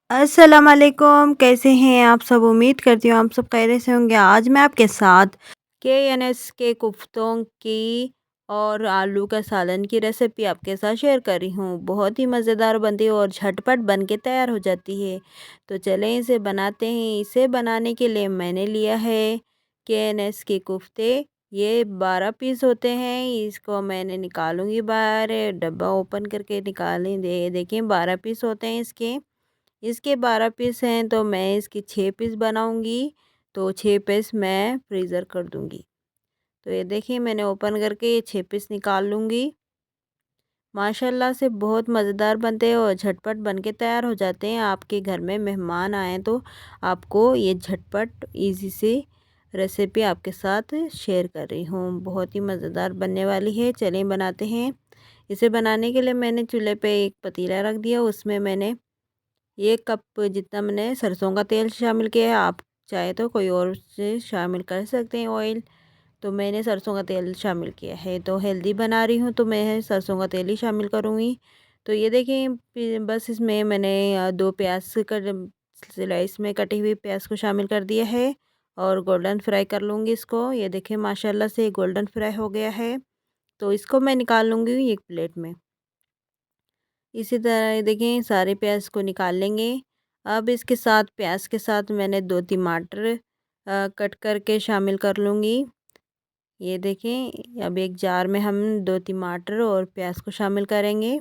अस्सलाम वालेकुम, कैसे हैं आप सब? उम्मीद करती हूँ आप सब खैरियत से होंगे। आज मैं आपके साथ केएनएस के कुफ्तों की और आलू का सालन की रेसिपी आपके साथ शेयर कर रही हूँ। बहुत ही मज़ेदार बनती है और झटपट बन के तैयार हो जाती है। तो चलें इसे बनाते हैं। इसे बनाने के लिए मैंने लिया है केएनएस के कुफ्ते। ये 12 पीस होते हैं। इसको मैंने निकालूंगी बाहर, डब्बा ओपन करके निकालें। देखिए 12 पीस होते हैं इसके 12 पीस हैं, तो मैं इसकी 6 पीस बनाऊंगी। तो 6 पीस मैं फ्रीज़र कर दूंगी। तो ये देखिए मैंने ओपन करके ये 6 पीस निकाल लूँगी। माशाल्लाह से बहुत मज़ेदार बनते हैं और झटपट बन के तैयार हो जाते हैं। आपके घर में मेहमान आएँ तो आपको ये झटपट इजी से रेसिपी आपके साथ शेयर कर रही हूँ। बहुत ही मज़ेदार बनने वाली है। चलें बनाते हैं। इसे बनाने के लिए मैंने चूल्हे पे एक पतीला रख दिया। उसमें मैंने 1 कप जितना मैंने सरसों का तेल शामिल किया है। आप चाहे तो कोई और से शामिल कर सकते हैं ऑयल। तो मैंने सरसों का तेल शामिल किया है। तो हेल्दी बना रही हूँ तो मैं सरसों का तेल ही शामिल करूँगी। तो ये देखिए फिर बस इसमें मैंने 2 प्याज कट स्लाइस में कटी हुई प्याज को शामिल कर दिया है और गोल्डन फ्राई कर लूँगी इसको। ये देखिए माशाल्लाह से गोल्डन फ्राई हो गया है। तो इसको मैं निकाल लूँगी एक प्लेट में। इसी तरह ये देखें सारे प्याज को निकाल लेंगे। अब इसके साथ प्याज के साथ मैंने 2 टमाटर कट करके शामिल कर लूँगी। ये देखें अब एक जार में हम 2 टमाटर और प्याज को शामिल करेंगे।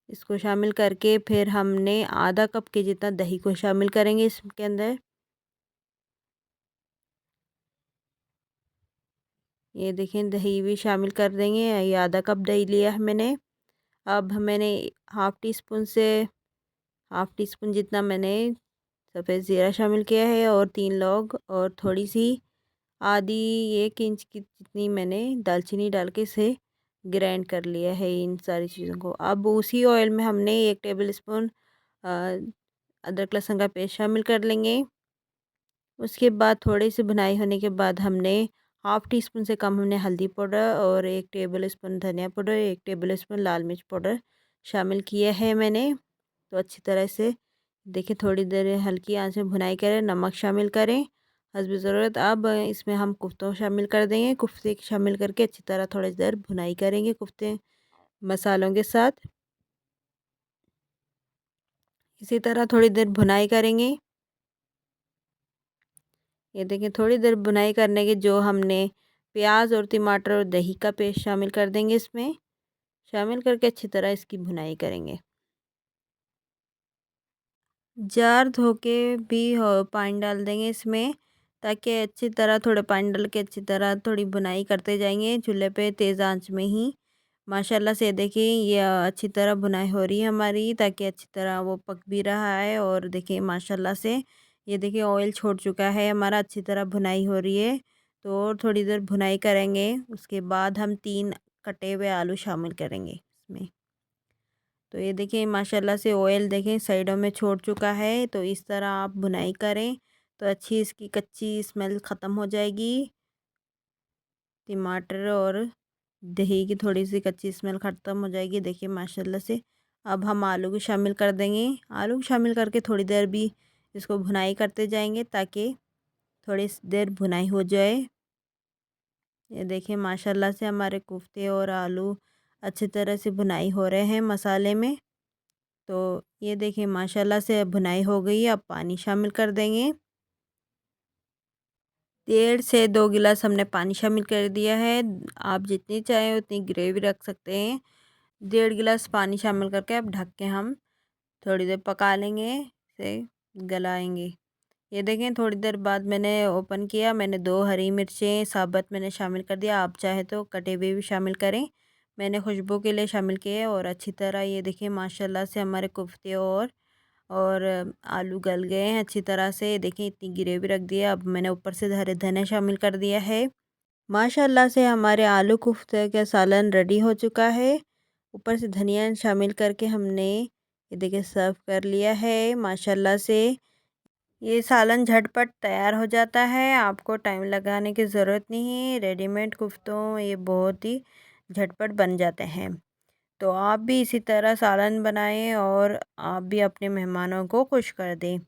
इसको शामिल करके फिर हमने आधा कप के जितना दही को शामिल करेंगे इसके अंदर। ये देखें दही भी शामिल कर देंगे। ये आधा कप दही लिया है मैंने। अब मैंने हाफ़ टी स्पून जितना मैंने सफ़ेद ज़ीरा शामिल किया है और 3 लौंग और थोड़ी सी आधी 1 इंच की जितनी मैंने दालचीनी डाल के इसे ग्राइंड कर लिया है इन सारी चीज़ों को। अब उसी ऑयल में हमने 1 टेबल स्पून अ, अदरक लहसुन का पेस्ट शामिल कर लेंगे। उसके बाद थोड़ी सी भुनाई होने के बाद हमने हाफ़ टी स्पून से कम हमने हल्दी पाउडर और 1 टेबल स्पून धनिया पाउडर, 1 टेबल स्पून लाल मिर्च पाउडर शामिल किया है मैंने। तो अच्छी तरह से देखिए थोड़ी देर हल्की आंच में भुनाई करें। नमक शामिल करें हस्ब ज़रूरत। अब इसमें हम कुफ्तों शामिल कर देंगे। कुफ्ते शामिल करके अच्छी तरह थोड़ी देर भुनाई करेंगे कुफ्ते मसालों के साथ। इसी तरह थोड़ी देर भुनाई करेंगे। ये देखिए थोड़ी देर भुनाई करने के जो हमने प्याज और टमाटर और दही का पेस्ट शामिल कर देंगे इसमें। शामिल करके अच्छी तरह इसकी भुनाई करेंगे। जार धो के भी हो पानी डाल देंगे इसमें, ताकि अच्छी तरह थोड़े पानी डाल के अच्छी तरह थोड़ी भुनाई करते जाएंगे चूल्हे पे तेज़ आंच में ही। माशाल्लाह से देखिए ये अच्छी तरह भुनाई हो रही है हमारी, ताकि अच्छी तरह वो पक भी रहा है। और देखिए माशाल्लाह से ये देखिए ऑयल छोड़ चुका है हमारा, अच्छी तरह भुनाई हो रही है। तो और थोड़ी देर भुनाई करेंगे। उसके बाद हम 3 कटे हुए आलू शामिल करेंगे इसमें। तो ये देखिए माशाल्लाह से ऑयल देखें साइडों में छोड़ चुका है। तो इस तरह आप भुनाई करें तो अच्छी इसकी कच्ची स्मेल ख़त्म हो जाएगी। टमाटर और दही की थोड़ी सी कच्ची स्मेल ख़त्म हो जाएगी देखिए माशाल्लाह से। अब हम आलू को शामिल कर देंगे। आलू को शामिल करके थोड़ी देर भी इसको भुनाई करते जाएंगे, ताकि थोड़ी देर भुनाई हो जाए। ये देखिए माशाल्लाह से हमारे कोफ्ते और आलू अच्छी तरह से भुनाई हो रहे हैं मसाले में। तो ये देखिए माशाल्लाह से अब भुनाई हो गई है। अब पानी शामिल कर देंगे। 1.5 से 2 गिलास हमने पानी शामिल कर दिया है। आप जितनी चाहें उतनी ग्रेवी रख सकते हैं। 1.5 गिलास पानी शामिल करके अब ढक के हम थोड़ी देर पका लेंगे, इसे गलाएंगे। ये देखें थोड़ी देर बाद मैंने ओपन किया। मैंने 2 हरी मिर्चें साबुत मैंने शामिल कर दिया। आप चाहे तो कटे हुए भी शामिल करें। मैंने खुशबू के लिए शामिल किए और अच्छी तरह ये देखिए माशाल्लाह से हमारे कोफ्ते और आलू गल गए हैं अच्छी तरह से। देखिए इतनी ग्रेवी रख दिया। अब मैंने ऊपर से हरे धनिया शामिल कर दिया है। माशाल्लाह से हमारे आलू कोफ्ते का सालन रेडी हो चुका है। ऊपर से धनिया शामिल करके हमने ये देखिए सर्व कर लिया है माशाल्लाह से। ये सालन झटपट तैयार हो जाता है। आपको टाइम लगाने की ज़रूरत नहीं है। रेडीमेड कुफ्तों ये बहुत ही झटपट बन जाते हैं। तो आप भी इसी तरह सालन बनाएं और आप भी अपने मेहमानों को खुश कर दें।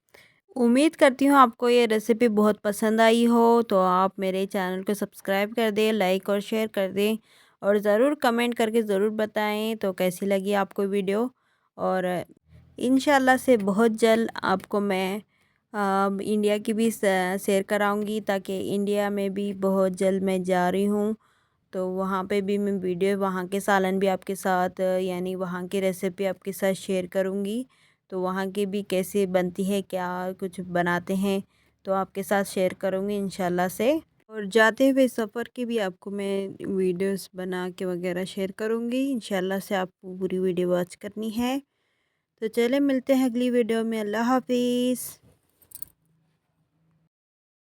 उम्मीद करती हूँ आपको ये रेसिपी बहुत पसंद आई हो, तो आप मेरे चैनल को सब्सक्राइब कर दें, लाइक और शेयर कर दें और ज़रूर कमेंट करके ज़रूर बताएं तो कैसी लगी आपको वीडियो। और इंशाल्लाह से बहुत जल्द आपको मैं इंडिया की भी शेयर कराऊंगी, ताकि इंडिया में भी बहुत जल्द मैं जा रही हूँ, तो वहाँ पे भी मैं वीडियो वहाँ के सालन भी आपके साथ यानी वहाँ की रेसिपी आपके साथ शेयर करूँगी। तो वहाँ की भी कैसे बनती है, क्या कुछ बनाते हैं, तो आपके साथ शेयर करूँगी इंशाल्लाह से। और जाते हुए सफ़र की भी आपको मैं वीडियोस बना के वगैरह शेयर करूँगी इंशाल्लाह से। आपको पूरी वीडियो वॉच करनी है। तो चले मिलते हैं अगली वीडियो में। अल्लाह हाफिज़।